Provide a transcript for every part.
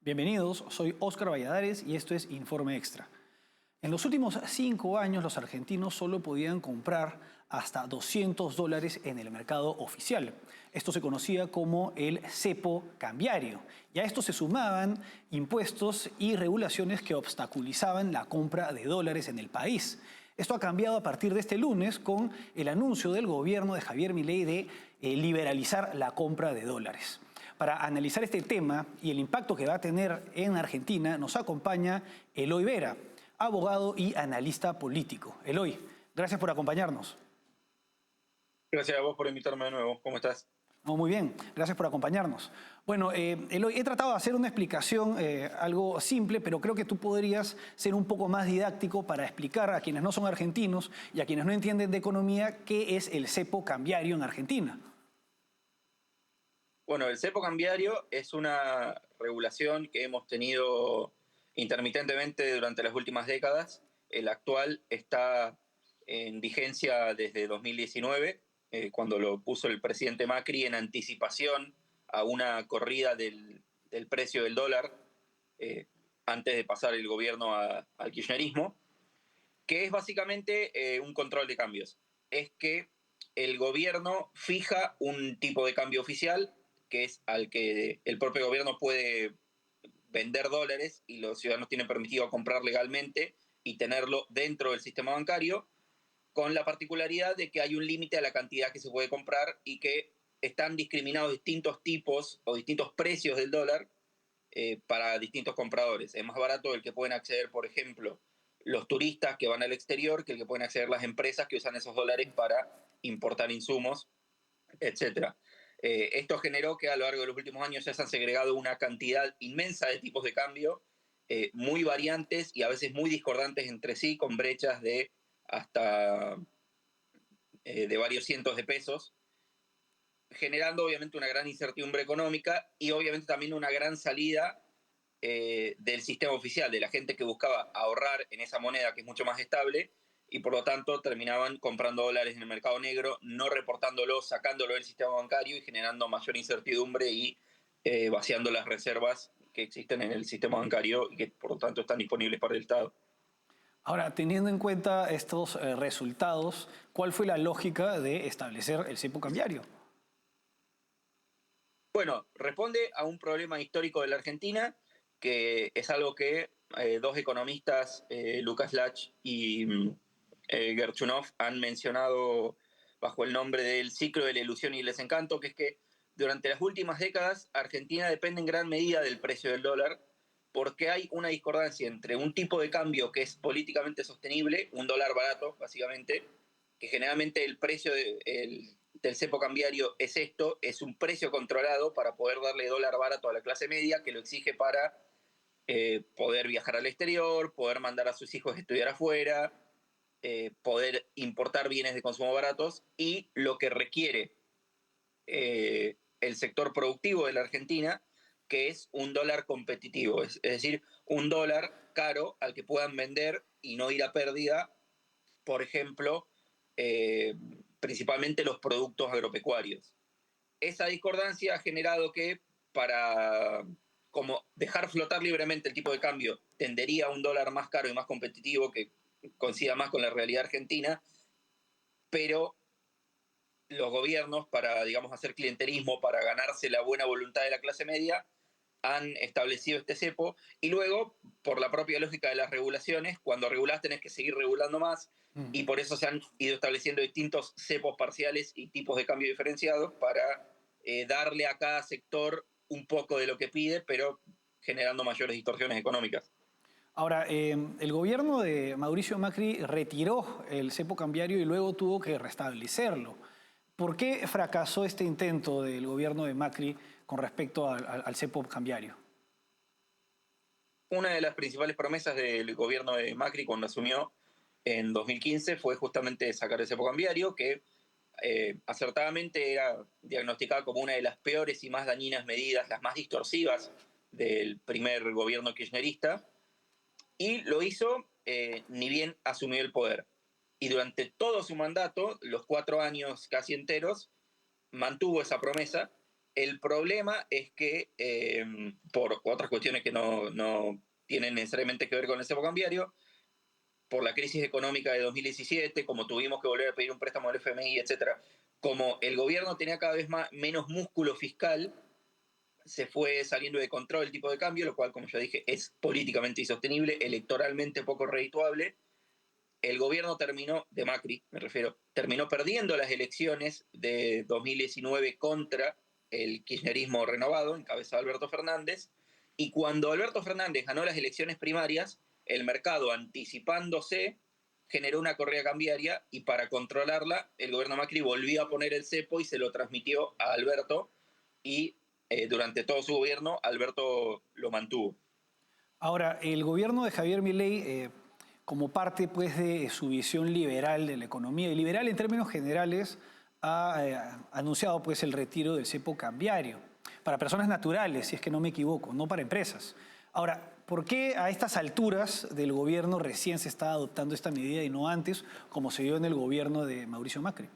Bienvenidos, soy Óscar Valladares y esto es Informe Extra. En los últimos 5 años los argentinos solo podían comprar hasta $200 en el mercado oficial. Esto se conocía como el cepo cambiario. Y a esto se sumaban impuestos y regulaciones que obstaculizaban la compra de dólares en el país. Esto ha cambiado a partir de este lunes con el anuncio del gobierno de Javier Milei de liberalizar la compra de dólares. Para analizar este tema y el impacto que va a tener en Argentina, nos acompaña Eloy Vera, abogado y analista político. Eloy, gracias por acompañarnos. Gracias a vos por invitarme de nuevo. ¿Cómo estás? No, muy bien, gracias por acompañarnos. Bueno, Eloy, he tratado de hacer una explicación algo simple, pero creo que tú podrías ser un poco más didáctico para explicar a quienes no son argentinos y a quienes no entienden de economía qué es el cepo cambiario en Argentina. Bueno, el cepo cambiario es una regulación que hemos tenido intermitentemente durante las últimas décadas. El actual está en vigencia desde 2019, cuando lo puso el presidente Macri en anticipación a una corrida del precio del dólar, eh, antes de pasar el gobierno al kirchnerismo, que es básicamente un control de cambios. Es que el gobierno fija un tipo de cambio oficial, que es al que el propio gobierno puede vender dólares y los ciudadanos tienen permitido comprar legalmente y tenerlo dentro del sistema bancario, con la particularidad de que hay un límite a la cantidad que se puede comprar y que están discriminados distintos tipos o distintos precios del dólar para distintos compradores. Es más barato el que pueden acceder, por ejemplo, los turistas que van al exterior que el que pueden acceder las empresas que usan esos dólares para importar insumos, etcétera. Esto generó que a lo largo de los últimos años ya se han segregado una cantidad inmensa de tipos de cambio, muy variantes y a veces muy discordantes entre sí, con brechas de hasta de varios cientos de pesos, generando obviamente una gran incertidumbre económica y obviamente también una gran salida del sistema oficial, de la gente que buscaba ahorrar en esa moneda que es mucho más estable y por lo tanto terminaban comprando dólares en el mercado negro, no reportándolo, sacándolo del sistema bancario y generando mayor incertidumbre y vaciando las reservas que existen en el sistema bancario y que por lo tanto están disponibles para el Estado. Ahora, teniendo en cuenta estos resultados, ¿cuál fue la lógica de establecer el cepo cambiario? Bueno, responde a un problema histórico de la Argentina, que es algo que dos economistas, Lucas Lach y Gerchunov, han mencionado bajo el nombre del ciclo de la ilusión y el desencanto, que es que durante las últimas décadas Argentina depende en gran medida del precio del dólar, porque hay una discordancia entre un tipo de cambio que es políticamente sostenible, un dólar barato, básicamente, que generalmente el precio del cepo cambiario es esto, es un precio controlado para poder darle dólar barato a la clase media, que lo exige para poder viajar al exterior, poder mandar a sus hijos a estudiar afuera, poder importar bienes de consumo baratos, y lo que requiere el sector productivo de la Argentina, que es un dólar competitivo, es decir, un dólar caro al que puedan vender y no ir a pérdida, por ejemplo, eh, principalmente los productos agropecuarios. Esa discordancia ha generado que para como dejar flotar libremente el tipo de cambio tendería a un dólar más caro y más competitivo que coincida más con la realidad argentina, pero los gobiernos, para, digamos, hacer clientelismo, para ganarse la buena voluntad de la clase media, han establecido este cepo y luego, por la propia lógica de las regulaciones, cuando regulás tenés que seguir regulando más y por eso se han ido estableciendo distintos cepos parciales y tipos de cambio diferenciados para darle a cada sector un poco de lo que pide, pero generando mayores distorsiones económicas. Ahora, el gobierno de Mauricio Macri retiró el cepo cambiario y luego tuvo que restablecerlo. ¿Por qué fracasó este intento del gobierno de Macri con respecto al cepo cambiario? Una de las principales promesas del gobierno de Macri cuando asumió en 2015 fue justamente sacar el cepo cambiario, que acertadamente era diagnosticada como una de las peores y más dañinas medidas, las más distorsivas del primer gobierno kirchnerista, y lo hizo ni bien asumió el poder. Y durante todo su mandato, los 4 años casi enteros, mantuvo esa promesa El problema es que, por otras cuestiones que no tienen necesariamente que ver con el cepo cambiario, por la crisis económica de 2017, como tuvimos que volver a pedir un préstamo al FMI, etcétera, como el gobierno tenía cada vez menos músculo fiscal, se fue saliendo de control el tipo de cambio, lo cual, como ya dije, es políticamente insostenible, electoralmente poco redituable. El gobierno de Macri, me refiero, terminó perdiendo las elecciones de 2019 contra el kirchnerismo renovado, encabezado Alberto Fernández, y cuando Alberto Fernández ganó las elecciones primarias, el mercado, anticipándose, generó una corrida cambiaria, y para controlarla, el gobierno Macri volvió a poner el cepo y se lo transmitió a Alberto, y durante todo su gobierno, Alberto lo mantuvo. Ahora, el gobierno de Javier Milei, como parte pues, de su visión liberal de la economía, y liberal en términos generales, ha anunciado pues, el retiro del cepo cambiario para personas naturales, si es que no me equivoco, no para empresas. Ahora, ¿por qué a estas alturas del gobierno recién se está adoptando esta medida y no antes, como se dio en el gobierno de Mauricio Macri?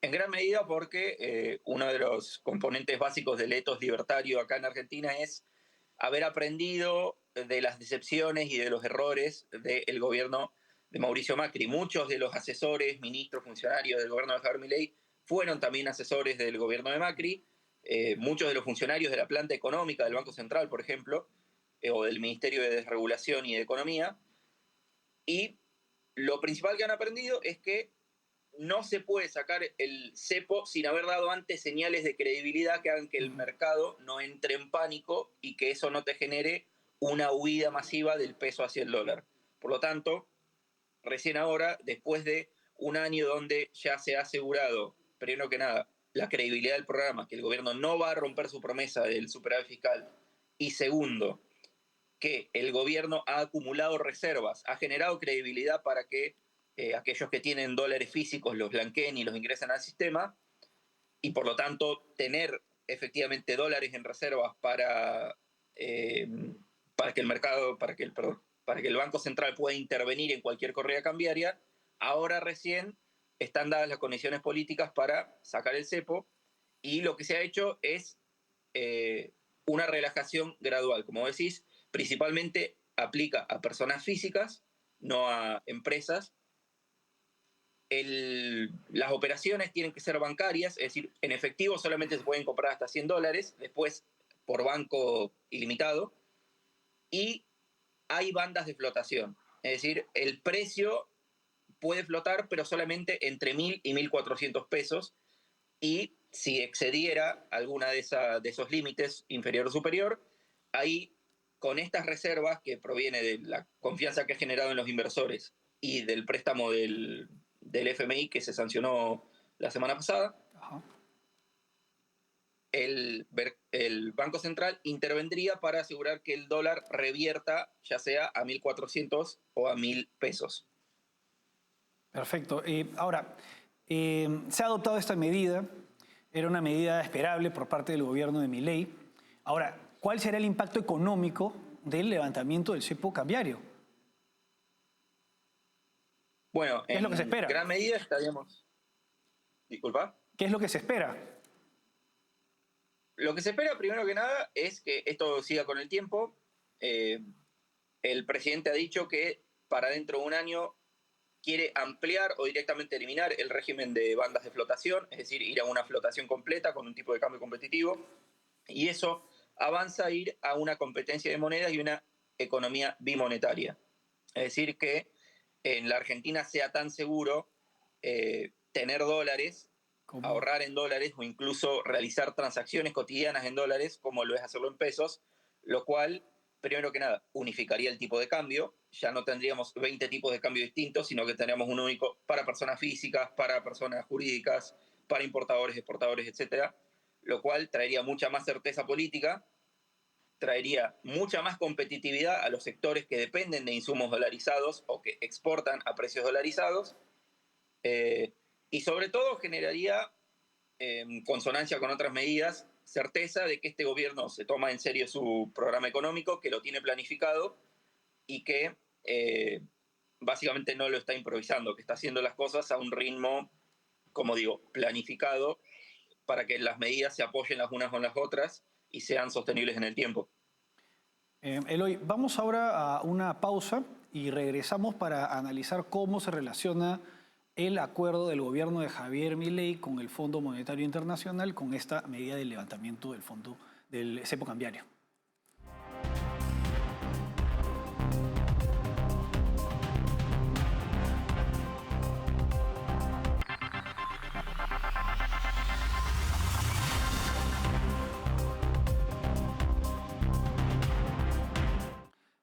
En gran medida porque uno de los componentes básicos del ethos libertario acá en Argentina es haber aprendido de las decepciones y de los errores del gobierno de Mauricio Macri. Muchos de los asesores, ministros, funcionarios del gobierno de Javier Milei fueron también asesores del gobierno de Macri. Muchos de los funcionarios de la planta económica del Banco Central, por ejemplo, o del Ministerio de Desregulación y de Economía. Y lo principal que han aprendido es que no se puede sacar el cepo sin haber dado antes señales de credibilidad que hagan que el mercado no entre en pánico y que eso no te genere una huida masiva del peso hacia el dólar. Por lo tanto, recién ahora, después de un año donde ya se ha asegurado, primero que nada, la credibilidad del programa, que el gobierno no va a romper su promesa del superávit fiscal, y segundo, que el gobierno ha acumulado reservas, ha generado credibilidad para que aquellos que tienen dólares físicos los blanqueen y los ingresen al sistema, y por lo tanto tener efectivamente dólares en reservas eh, para que el mercado, para que el Banco Central pueda intervenir en cualquier corrida cambiaria. Ahora recién están dadas las condiciones políticas para sacar el cepo, y lo que se ha hecho es una relajación gradual. Como decís, principalmente aplica a personas físicas, no a empresas. Las operaciones tienen que ser bancarias, es decir, en efectivo solamente se pueden comprar hasta $100, después por banco ilimitado, y hay bandas de flotación, es decir, el precio puede flotar, pero solamente entre 1.000 y 1.400 pesos, y si excediera alguna de esos límites, inferior o superior, ahí, con estas reservas que proviene de la confianza que ha generado en los inversores y del préstamo del FMI que se sancionó la semana pasada, Ajá. el Banco Central intervendría para asegurar que el dólar revierta ya sea a 1.400 o a 1.000 pesos. Perfecto. Ahora, se ha adoptado esta medida, era una medida esperable por parte del gobierno de Milei. Ahora, ¿cuál será el impacto económico del levantamiento del cepo cambiario? Bueno, ¿Qué es lo que se en espera? gran medida estaríamos... Disculpa. ¿Qué es lo que se espera? Lo que se espera, primero que nada, es que esto siga con el tiempo. El presidente ha dicho que para dentro de un año quiere ampliar o directamente eliminar el régimen de bandas de flotación, es decir, ir a una flotación completa con un tipo de cambio competitivo, y eso avanza a ir a una competencia de monedas y una economía bimonetaria. Es decir, que en la Argentina sea tan seguro tener dólares, ¿Cómo? ahorrar en dólares o incluso realizar transacciones cotidianas en dólares, como lo es hacerlo en pesos, lo cual, primero que nada, unificaría el tipo de cambio. Ya no tendríamos 20 tipos de cambio distintos, sino que tendríamos un único para personas físicas, para personas jurídicas, para importadores, exportadores, etcétera, lo cual traería mucha más certeza política, traería mucha más competitividad a los sectores que dependen de insumos dolarizados o que exportan a precios dolarizados, y sobre todo generaría, en consonancia con otras medidas, certeza de que este gobierno se toma en serio su programa económico, que lo tiene planificado y que básicamente no lo está improvisando, que está haciendo las cosas a un ritmo, como digo, planificado para que las medidas se apoyen las unas con las otras y sean sostenibles en el tiempo. Eloy, vamos ahora a una pausa y regresamos para analizar cómo se relaciona el acuerdo del gobierno de Javier Milei con el Fondo Monetario Internacional con esta medida del levantamiento del fondo del cepo cambiario.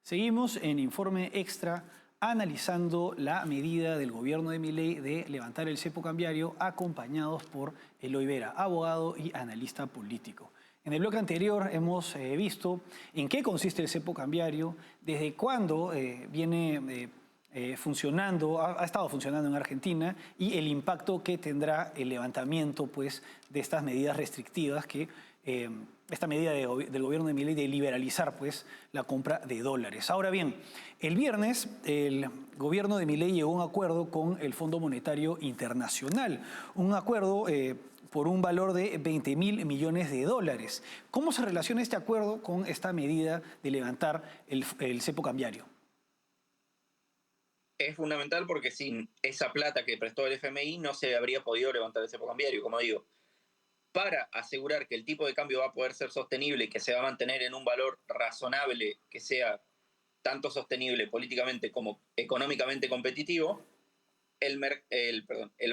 Seguimos en Informe Extra analizando la medida del gobierno de Milei de levantar el cepo cambiario, acompañados por Eloy Vera, abogado y analista político. En el bloque anterior hemos visto en qué consiste el cepo cambiario, desde cuándo viene funcionando, ha estado funcionando en Argentina y el impacto que tendrá el levantamiento pues, de estas medidas restrictivas que esta medida del gobierno de Milei de liberalizar pues, la compra de dólares. Ahora bien, el viernes el gobierno de Milei llegó a un acuerdo con el Fondo Monetario Internacional, un acuerdo por un valor de 20.000 millones de dólares. ¿Cómo se relaciona este acuerdo con esta medida de levantar el cepo cambiario? Es fundamental porque sin esa plata que prestó el FMI no se habría podido levantar el cepo cambiario, como digo. Para asegurar que el tipo de cambio va a poder ser sostenible y que se va a mantener en un valor razonable, que sea tanto sostenible políticamente como económicamente competitivo, el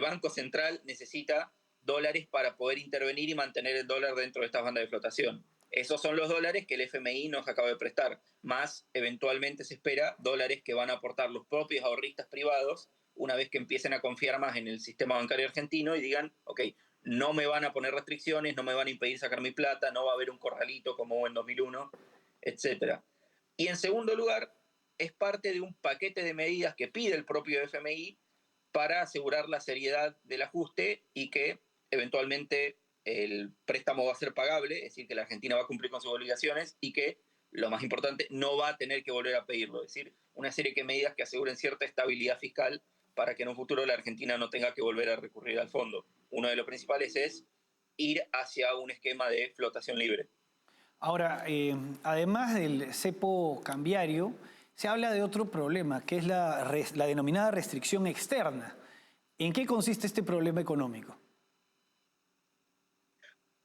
Banco Central necesita dólares para poder intervenir y mantener el dólar dentro de estas bandas de flotación. Esos son los dólares que el FMI nos acaba de prestar, más eventualmente se espera dólares que van a aportar los propios ahorristas privados una vez que empiecen a confiar más en el sistema bancario argentino y digan, ok, no me van a poner restricciones, no me van a impedir sacar mi plata, no va a haber un corralito como en 2001, etc. Y en segundo lugar, es parte de un paquete de medidas que pide el propio FMI para asegurar la seriedad del ajuste y que eventualmente el préstamo va a ser pagable, es decir, que la Argentina va a cumplir con sus obligaciones y que, lo más importante, no va a tener que volver a pedirlo. Es decir, una serie de medidas que aseguren cierta estabilidad fiscal para que en un futuro la Argentina no tenga que volver a recurrir al fondo. Uno de los principales es ir hacia un esquema de flotación libre. Ahora, además del cepo cambiario, se habla de otro problema, que es la denominada restricción externa. ¿En qué consiste este problema económico?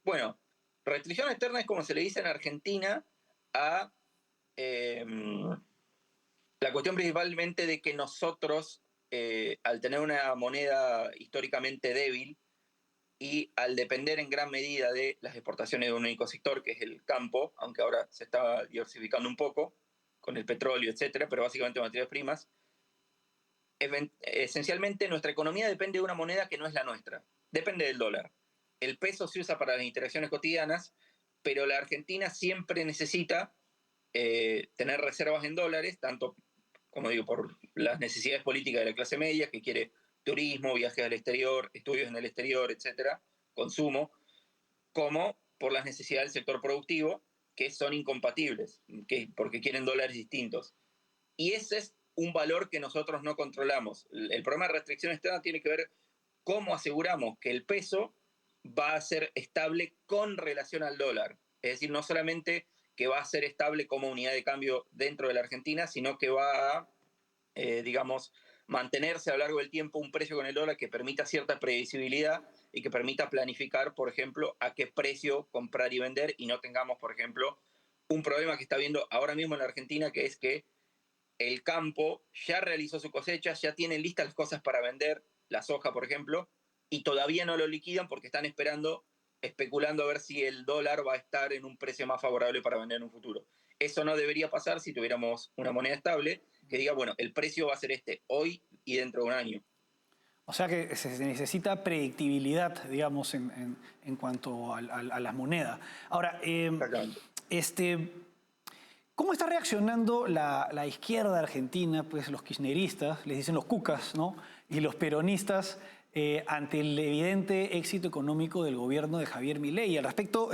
Bueno, restricción externa es como se le dice en Argentina a la cuestión principalmente de que nosotros, al tener una moneda históricamente débil y al depender en gran medida de las exportaciones de un único sector, que es el campo, aunque ahora se está diversificando un poco con el petróleo, etcétera, pero básicamente materias primas, esencialmente nuestra economía depende de una moneda que no es la nuestra, depende del dólar. El peso se usa para las interacciones cotidianas, pero la Argentina siempre necesita tener reservas en dólares, tanto, como digo, por las necesidades políticas de la clase media, que quiere turismo, viajes al exterior, estudios en el exterior, etcétera, consumo, como por las necesidades del sector productivo, que son incompatibles, porque quieren dólares distintos. Y ese es un valor que nosotros no controlamos. El problema de restricción externa tiene que ver cómo aseguramos que el peso va a ser estable con relación al dólar. Es decir, no solamente que va a ser estable como unidad de cambio dentro de la Argentina, sino que va a, digamos, mantenerse a lo largo del tiempo un precio con el dólar que permita cierta previsibilidad y que permita planificar, por ejemplo, a qué precio comprar y vender y no tengamos, por ejemplo, un problema que está viendo ahora mismo en la Argentina, que es que el campo ya realizó su cosecha, ya tienen listas las cosas para vender, la soja, por ejemplo, y todavía no lo liquidan porque están esperando, especulando a ver si el dólar va a estar en un precio más favorable para vender en un futuro. Eso no debería pasar si tuviéramos una moneda estable que diga, bueno, el precio va a ser este hoy y dentro de un año. O sea que se necesita predictibilidad, digamos, en cuanto a las monedas. Ahora, ¿cómo está reaccionando la izquierda argentina, pues los kirchneristas, les dicen los cucas, ¿no? Y los peronistas ante el evidente éxito económico del gobierno de Javier Milei? Y al respecto,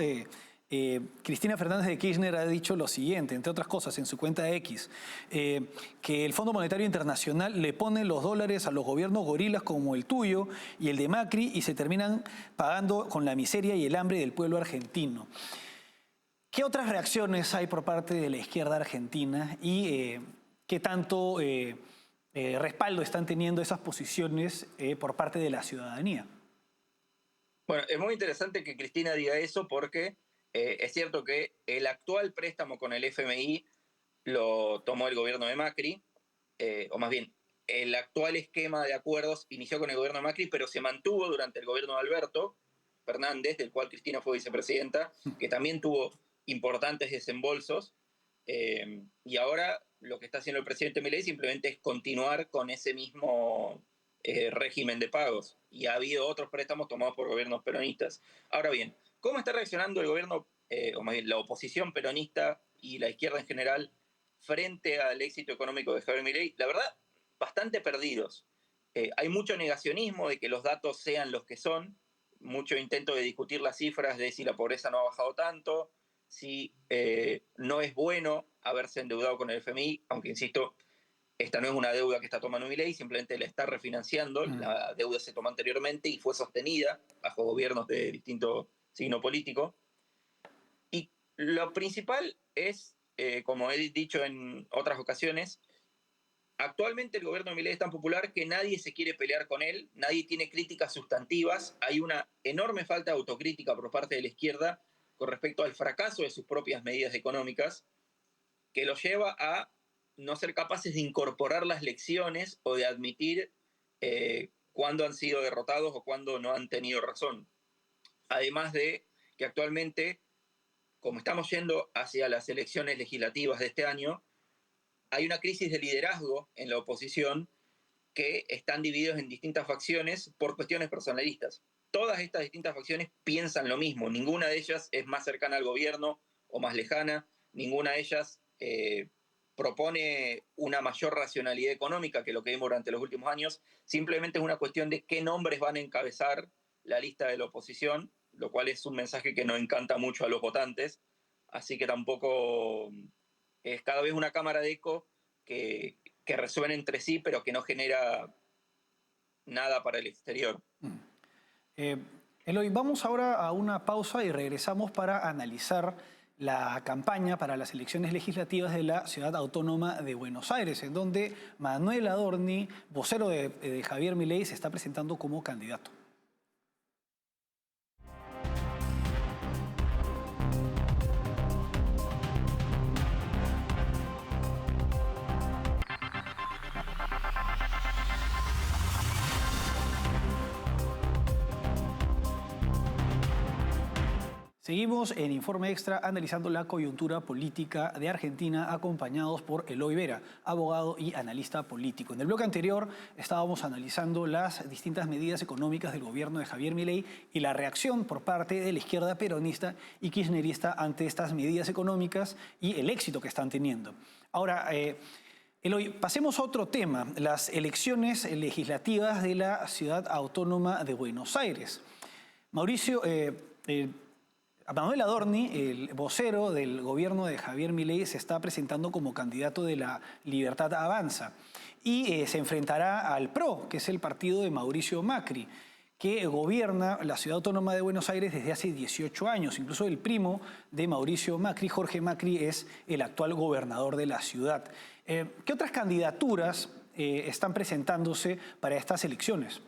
Cristina Fernández de Kirchner ha dicho lo siguiente, entre otras cosas, en su cuenta X, que el Fondo Monetario Internacional le pone los dólares a los gobiernos gorilas como el tuyo y el de Macri y se terminan pagando con la miseria y el hambre del pueblo argentino. ¿Qué otras reacciones hay por parte de la izquierda argentina y qué tanto respaldo están teniendo esas posiciones por parte de la ciudadanía? Bueno, es muy interesante que Cristina diga eso porque es cierto que el actual préstamo con el FMI lo tomó el gobierno de Macri, o más bien, el actual esquema de acuerdos inició con el gobierno de Macri, pero se mantuvo durante el gobierno de Alberto Fernández, del cual Cristina fue vicepresidenta, que también tuvo importantes desembolsos, y ahora lo que está haciendo el presidente Milei simplemente es continuar con ese mismo régimen de pagos. Y ha habido otros préstamos tomados por gobiernos peronistas. Ahora bien, ¿cómo está reaccionando el gobierno, o más bien la oposición peronista y la izquierda en general frente al éxito económico de Javier Milei? La verdad, bastante perdidos. Hay mucho negacionismo de que los datos sean los que son, mucho intento de discutir las cifras de si la pobreza no ha bajado tanto, si no es bueno haberse endeudado con el FMI, aunque insisto, esta no es una deuda que está tomando Milei, simplemente la está refinanciando. La deuda se tomó anteriormente y fue sostenida bajo gobiernos de distinto signo político. Y lo principal es, como he dicho en otras ocasiones, actualmente el gobierno de Milei es tan popular que nadie se quiere pelear con él, nadie tiene críticas sustantivas, hay una enorme falta de autocrítica por parte de la izquierda con respecto al fracaso de sus propias medidas económicas, que lo lleva a no ser capaces de incorporar las lecciones o de admitir cuándo han sido derrotados o cuándo no han tenido razón. Además de que actualmente, como estamos yendo hacia las elecciones legislativas de este año, hay una crisis de liderazgo en la oposición que están divididos en distintas facciones por cuestiones personalistas. Todas estas distintas facciones piensan lo mismo, ninguna de ellas es más cercana al gobierno o más lejana, ninguna de ellas propone una mayor racionalidad económica que lo que vimos durante los últimos años, simplemente es una cuestión de qué nombres van a encabezar la lista de la oposición, lo cual es un mensaje que no encanta mucho a los votantes, así que tampoco es cada vez una cámara de eco que resuena entre sí, pero que no genera nada para el exterior. Eh, Eloy, vamos ahora a una pausa y regresamos para analizar la campaña para las elecciones legislativas de la Ciudad Autónoma de Buenos Aires, en donde Manuel Adorni, vocero de Javier Milei, se está presentando como candidato. Seguimos en Informe Extra analizando la coyuntura política de Argentina, acompañados por Eloy Vera, abogado y analista político. En el bloque anterior estábamos analizando las distintas medidas económicas del gobierno de Javier Milei y la reacción por parte de la izquierda peronista y kirchnerista ante estas medidas económicas y el éxito que están teniendo. Ahora, Eloy, pasemos a otro tema, las elecciones legislativas de la Ciudad Autónoma de Buenos Aires. Manuel Adorni, el vocero del gobierno de Javier Milei, se está presentando como candidato de la Libertad Avanza y se enfrentará al PRO, que es el partido de Mauricio Macri, que gobierna la Ciudad Autónoma de Buenos Aires desde hace 18 años. Incluso el primo de Mauricio Macri, Jorge Macri, es el actual gobernador de la ciudad. ¿Qué otras candidaturas están presentándose para estas elecciones?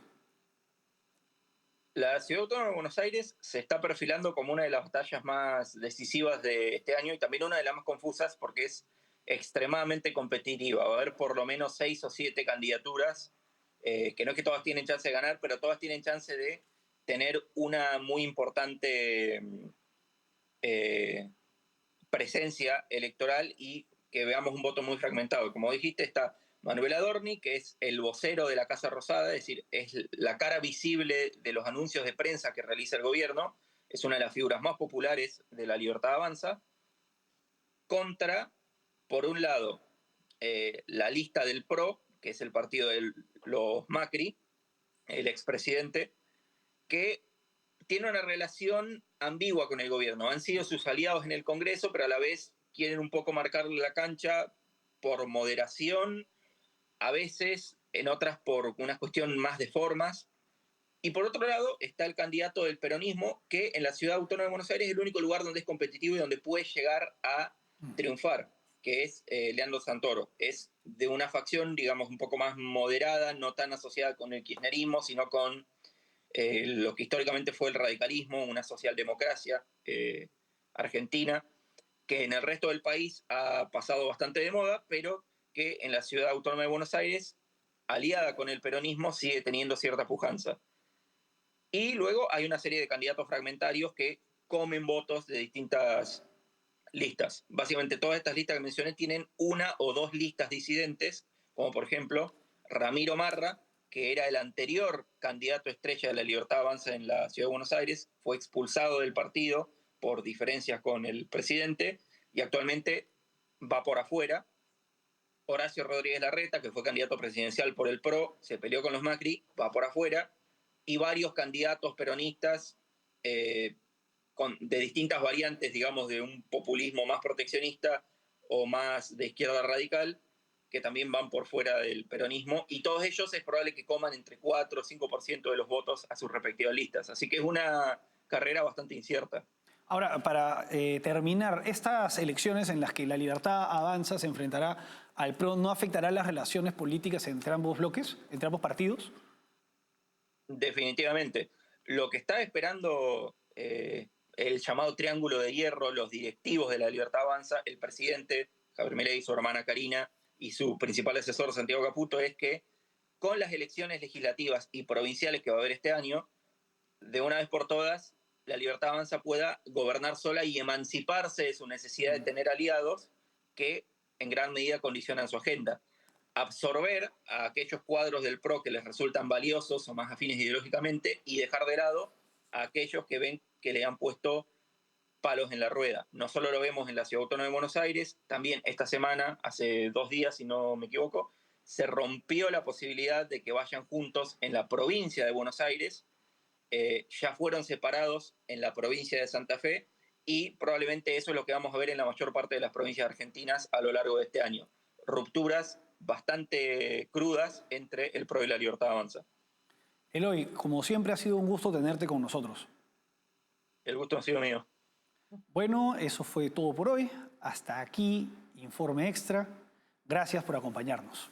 La Ciudad Autónoma de Buenos Aires se está perfilando como una de las batallas más decisivas de este año y también una de las más confusas porque es extremadamente competitiva. Va a haber por lo menos 6 o 7 candidaturas, que no es que todas tienen chance de ganar, pero todas tienen chance de tener una muy importante presencia electoral y que veamos un voto muy fragmentado. Como dijiste, está Manuel Adorni, que es el vocero de la Casa Rosada, es decir, es la cara visible de los anuncios de prensa que realiza el gobierno, es una de las figuras más populares de la Libertad Avanza, contra, por un lado, la lista del PRO, que es el partido de los Macri, el expresidente, que tiene una relación ambigua con el gobierno. Han sido sus aliados en el Congreso, pero a la vez quieren un poco marcarle la cancha por moderación, a veces, en otras por una cuestión más de formas. Y por otro lado está el candidato del peronismo, que en la Ciudad Autónoma de Buenos Aires es el único lugar donde es competitivo y donde puede llegar a triunfar, que es Leandro Santoro. Es de una facción, digamos, un poco más moderada, no tan asociada con el kirchnerismo, sino con lo que históricamente fue el radicalismo, una socialdemocracia argentina, que en el resto del país ha pasado bastante de moda, pero que en la Ciudad Autónoma de Buenos Aires, aliada con el peronismo, sigue teniendo cierta pujanza. Y luego hay una serie de candidatos fragmentarios que comen votos de distintas listas. Básicamente todas estas listas que mencioné tienen una o dos listas disidentes, como por ejemplo Ramiro Marra, que era el anterior candidato estrella de La Libertad Avanza en la Ciudad de Buenos Aires, fue expulsado del partido por diferencias con el presidente y actualmente va por afuera. Horacio Rodríguez Larreta, que fue candidato presidencial por el PRO, se peleó con los Macri, va por afuera, y varios candidatos peronistas de distintas variantes, digamos, de un populismo más proteccionista o más de izquierda radical, que también van por fuera del peronismo, y todos ellos es probable que coman entre 4 o 5% de los votos a sus respectivas listas. Así que es una carrera bastante incierta. Ahora, para terminar, estas elecciones en las que La Libertad Avanza se enfrentará al PRO, ¿no afectará las relaciones políticas entre ambos bloques, entre ambos partidos? Definitivamente. Lo que está esperando el llamado Triángulo de Hierro, los directivos de La Libertad Avanza, el presidente Javier Milei, su hermana Karina y su principal asesor Santiago Caputo, es que con las elecciones legislativas y provinciales que va a haber este año, de una vez por todas, La Libertad Avanza pueda gobernar sola y emanciparse de su necesidad de tener aliados que en gran medida condicionan su agenda. Absorber a aquellos cuadros del PRO que les resultan valiosos o más afines ideológicamente y dejar de lado a aquellos que ven que le han puesto palos en la rueda. No solo lo vemos en la Ciudad Autónoma de Buenos Aires, también esta semana, hace 2 días si no me equivoco, se rompió la posibilidad de que vayan juntos en la provincia de Buenos Aires. Ya fueron separados en la provincia de Santa Fe y probablemente eso es lo que vamos a ver en la mayor parte de las provincias argentinas a lo largo de este año. Rupturas bastante crudas entre el PRO y La Libertad Avanza. Eloy, como siempre ha sido un gusto tenerte con nosotros. El gusto ha sido mío. Bueno, eso fue todo por hoy. Hasta aquí, Informe Extra. Gracias por acompañarnos.